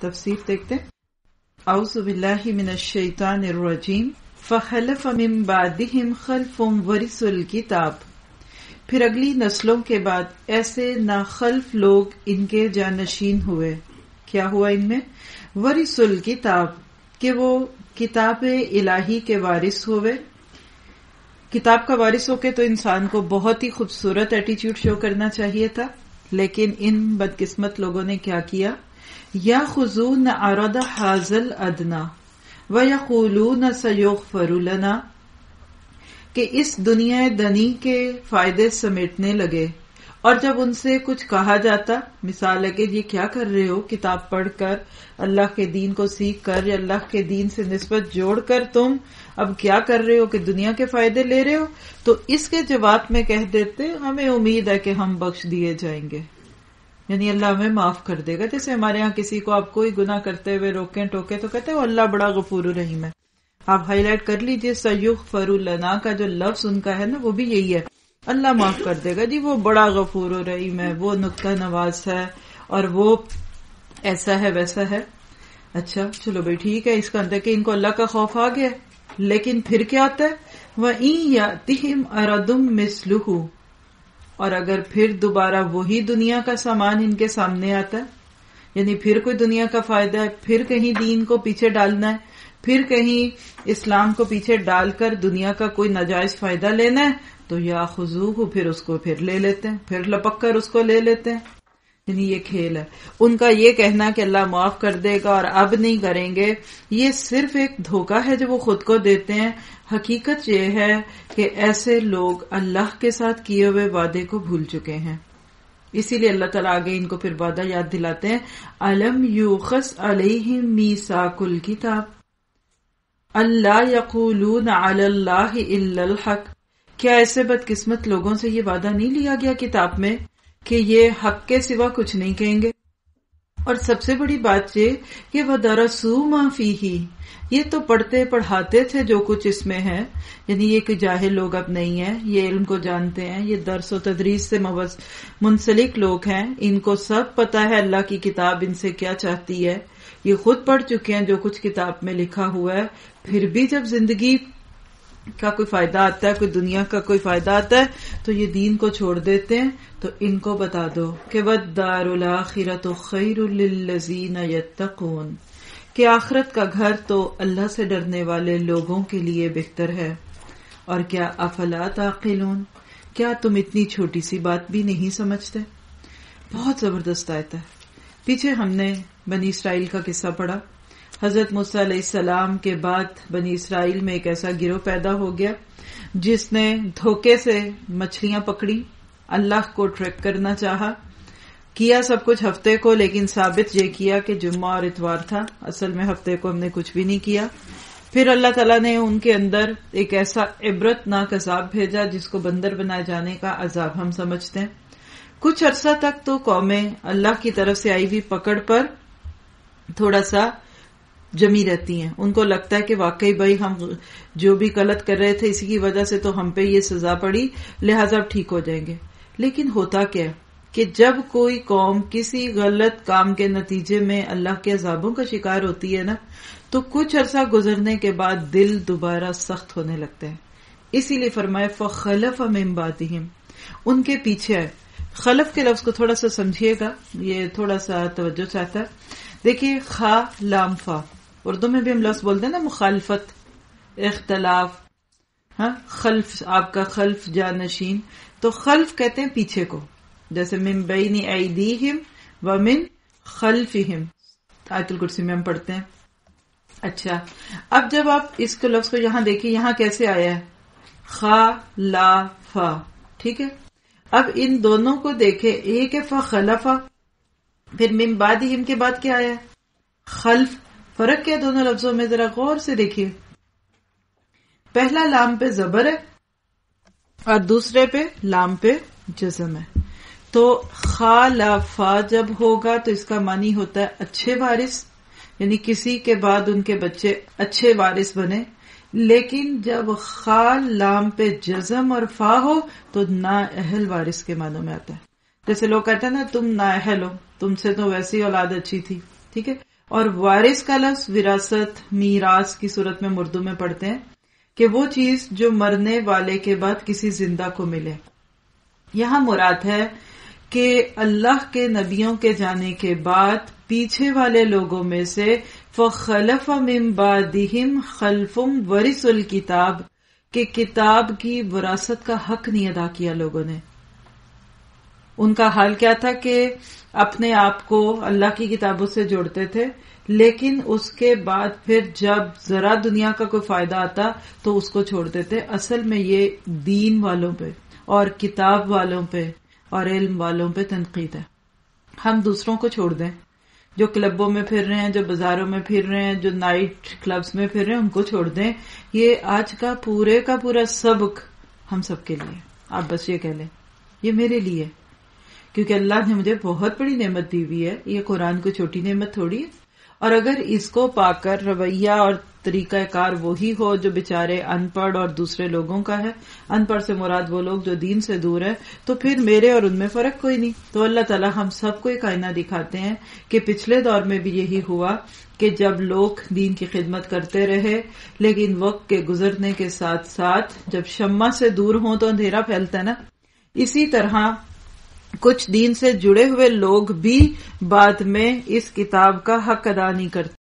تفسیر دیکھتے ہیں. اعوذ باللہ من الشیطان الرجیم. فخلف من بعدہم خلف ورثوا الکتاب. پھر اگلی نسلوں کے بعد ایسے ناخلف لوگ ان کے جانشین ہوئے. کیا ہوا ان میں؟ ورثوا الکتاب، کہ وہ کتاب الہی کے وارث ہوئے. کتاب کا وارث ہو کے تو انسان کو بہت ہی خوبصورت ایٹیچیوڈ شو کرنا چاہیے تھا، لیکن ان بدقسمت لوگوں نے کیا کیا؟ یاخذون عرض ھذا الادنی ویقولون سیغفر لنا، کہ اس دنیا دنی کے فائدے سمیٹنے لگے. اور جب ان سے کچھ کہا جاتا، مثال ہے کہ یہ کیا کر رہے ہو، کتاب پڑھ کر اللہ کے دین کو سیکھ کر یا اللہ کے دین سے نسبت جوڑ کر تم اب کیا کر رہے ہو کہ دنیا کے فائدے لے رہے ہو، تو اس کے جواب میں کہہ دیتے ہمیں امید ہے کہ ہم بخش دیے جائیں گے، یعنی اللہ ہمیں معاف کر دے گا. جیسے ہمارے ہاں کسی کو آپ کوئی گناہ کرتے ہوئے روکیں ٹوکے تو کہتے ہیں اللہ بڑا غفور الرحیم ہے. آپ ہائی لائٹ کر لیجئے سیغفر لنا کا جو لفظ ان کا ہے نا، وہ بھی یہی ہے، اللہ معاف کر دے گا جی، وہ بڑا غفور الرحیم ہے، وہ نکتہ نواز ہے، اور وہ ایسا ہے ویسا ہے. اچھا چلو بھائی ٹھیک ہے، اس کا اندر کہ ان کو اللہ کا خوف آ گیا. لیکن پھر کیا آتا ہے؟ وَإِن يَأْتِهِمْ أَرَدٌ مِثْلُهُ، اور اگر پھر دوبارہ وہی دنیا کا سامان ان کے سامنے آتا ہے، یعنی پھر کوئی دنیا کا فائدہ ہے، پھر کہیں دین کو پیچھے ڈالنا ہے، پھر کہیں اسلام کو پیچھے ڈال کر دنیا کا کوئی ناجائز فائدہ لینا ہے، تو یاخذوہ، پھر اس کو پھر لے لیتے ہیں، پھر لپک کر اس کو لے لیتے ہیں. یعنی یہ کھیل ہے ان کا. یہ کہنا کہ اللہ معاف کر دے گا اور اب نہیں کریں گے، یہ صرف ایک دھوکہ ہے جو وہ خود کو دیتے ہیں. حقیقت یہ ہے کہ ایسے لوگ اللہ کے ساتھ کیے ہوئے وعدے کو بھول چکے ہیں. اسی لیے اللہ تعالیٰ آگے ان کو پھر وعدہ یاد دلاتے ہیں، الم یؤخذ علیہم میثاق الکتاب الا یقولون علی اللہ الا الحق. کیا ایسے بدقسمت لوگوں سے یہ وعدہ نہیں لیا گیا کتاب میں کہ یہ حق کے سوا کچھ نہیں کہیں گے؟ اور سب سے بڑی بات یہ کہ وَدَرَسُوا مَا فِيهِ، یہ تو پڑھتے پڑھاتے تھے جو کچھ اس میں ہے. یعنی یہ کہ جاہل لوگ اب نہیں ہیں، یہ علم کو جانتے ہیں، یہ درس و تدریس سے منسلک لوگ ہیں، ان کو سب پتا ہے اللہ کی کتاب ان سے کیا چاہتی ہے، یہ خود پڑھ چکے ہیں جو کچھ کتاب میں لکھا ہوا ہے. پھر بھی جب زندگی کا کوئی فائدہ آتا ہے، کوئی دنیا کا کوئی فائدہ آتا ہے، تو یہ دین کو چھوڑ دیتے ہیں. تو ان کو بتا دو کہ وَالدَّارُ الْآخِرَةُ خَيْرٌ لِّلَّذِينَ يَتَّقُونَ، کہ آخرت کا گھر تو اللہ سے ڈرنے والے لوگوں کے لیے بہتر ہے. اور کیا افلا تعقلون، کیا تم اتنی چھوٹی سی بات بھی نہیں سمجھتے؟ بہت زبردست آیت ہے. پیچھے ہم نے بنی اسرائیل کا قصہ پڑھا. حضرت موسیٰ علیہ السلام کے بعد بنی اسرائیل میں ایک ایسا گروہ پیدا ہو گیا جس نے دھوکے سے مچھلیاں پکڑی، اللہ کو ٹریک کرنا چاہا، کیا سب کچھ ہفتے کو، لیکن ثابت یہ کیا کہ جمعہ اور اتوار تھا، اصل میں ہفتے کو ہم نے کچھ بھی نہیں کیا. پھر اللہ تعالیٰ نے ان کے اندر ایک ایسا عبرت ناک عذاب بھیجا جس کو بندر بنائے جانے کا عذاب ہم سمجھتے ہیں. کچھ عرصہ تک تو قومیں اللہ کی طرف سے آئی ہوئی پکڑ پر تھوڑا سا جمی رہتی ہیں. ان کو لگتا ہے کہ واقعی بھائی ہم جو بھی غلط کر رہے تھے اسی کی وجہ سے تو ہم پہ یہ سزا پڑی، لہٰذا اب ٹھیک ہو جائیں گے. لیکن ہوتا کیا کہ جب کوئی قوم کسی غلط کام کے نتیجے میں اللہ کے عذابوں کا شکار ہوتی ہے نا، تو کچھ عرصہ گزرنے کے بعد دل دوبارہ سخت ہونے لگتے ہیں. اسی لیے فرمایا فخلف من بعدہم، ان کے پیچھے آئے. خلف کے لفظ کو تھوڑا سا سمجھیے گا، یہ تھوڑا سا توجہ چاہتا ہے. دیکھیے خا لام فا، اردو میں بھی ہم لفظ بولتے ہیں نا، مخالفت، اختلاف، ہاں خلف، آپ کا خلف جانشین. تو خلف کہتے ہیں پیچھے کو، جیسے من بین ایدیہم ومن خلفہم، آیت الکرسی میں ہم پڑھتے ہیں. اچھا اب جب آپ اس کو لفظ کو یہاں دیکھیں، یہاں کیسے آیا ہے؟ خا لا فا، ٹھیک ہے. اب ان دونوں کو دیکھیں، ایک ہے فخلفا، پھر من بعدہم کے بعد کیا آیا؟ خلف. فرق کیا دونوں لفظوں میں؟ ذرا غور سے دیکھیے. پہلا لام پہ زبر ہے اور دوسرے پہ لام پہ جزم ہے. تو خالفا جب ہوگا تو اس کا معنی ہوتا ہے اچھے وارث، یعنی کسی کے بعد ان کے بچے اچھے وارث بنے. لیکن جب خال لام پہ جزم اور فا ہو تو نااہل وارث کے معنوں میں آتا ہے. جیسے لوگ کہتے ہیں نا تم نااہل ہو، تم سے تو ویسی اولاد اچھی تھی، ٹھیک ہے. اور وارث کا لفظ وراثت، میراث کی صورت میں اردو میں پڑھتے ہیں کہ وہ چیز جو مرنے والے کے بعد کسی زندہ کو ملے. یہاں مراد ہے کہ اللہ کے نبیوں کے جانے کے بعد پیچھے والے لوگوں میں سے فخلف من بعدہم خلف ورثوا الکتاب، کہ کتاب کی وراثت کا حق نہیں ادا کیا لوگوں نے. ان کا حال کیا تھا کہ اپنے آپ کو اللہ کی کتابوں سے جوڑتے تھے، لیکن اس کے بعد پھر جب ذرا دنیا کا کوئی فائدہ آتا تو اس کو چھوڑتے تھے. اصل میں یہ دین والوں پہ اور کتاب والوں پہ اور علم والوں پہ تنقید ہے. ہم دوسروں کو چھوڑ دیں، جو کلبوں میں پھر رہے ہیں، جو بازاروں میں پھر رہے ہیں، جو نائٹ کلبز میں پھر رہے ہیں، ان کو چھوڑ دیں. یہ آج کا پورا سبق ہم سب کے لیے. آپ بس یہ کہہ لیں یہ میرے لیے، کیونکہ اللہ نے مجھے بہت بڑی نعمت دی ہوئی ہے. یہ قرآن کو چھوٹی نعمت تھوڑی ہے. اور اگر اس کو پا کر رویہ اور طریقہ کار وہی ہو جو بےچارے ان پڑھ اور دوسرے لوگوں کا ہے، ان پڑھ سے مراد وہ لوگ جو دین سے دور ہے، تو پھر میرے اور ان میں فرق کوئی نہیں. تو اللہ تعالی ہم سب کو ایک آئینہ دکھاتے ہیں کہ پچھلے دور میں بھی یہی ہوا کہ جب لوگ دین کی خدمت کرتے رہے، لیکن وقت کے گزرنے کے ساتھ ساتھ جب شمع سے دور ہوں تو اندھیرا پھیلتا ہے نا. اسی طرح کچھ دین سے جڑے ہوئے لوگ بھی بعد میں اس کتاب کا حق ادا نہیں کرتے.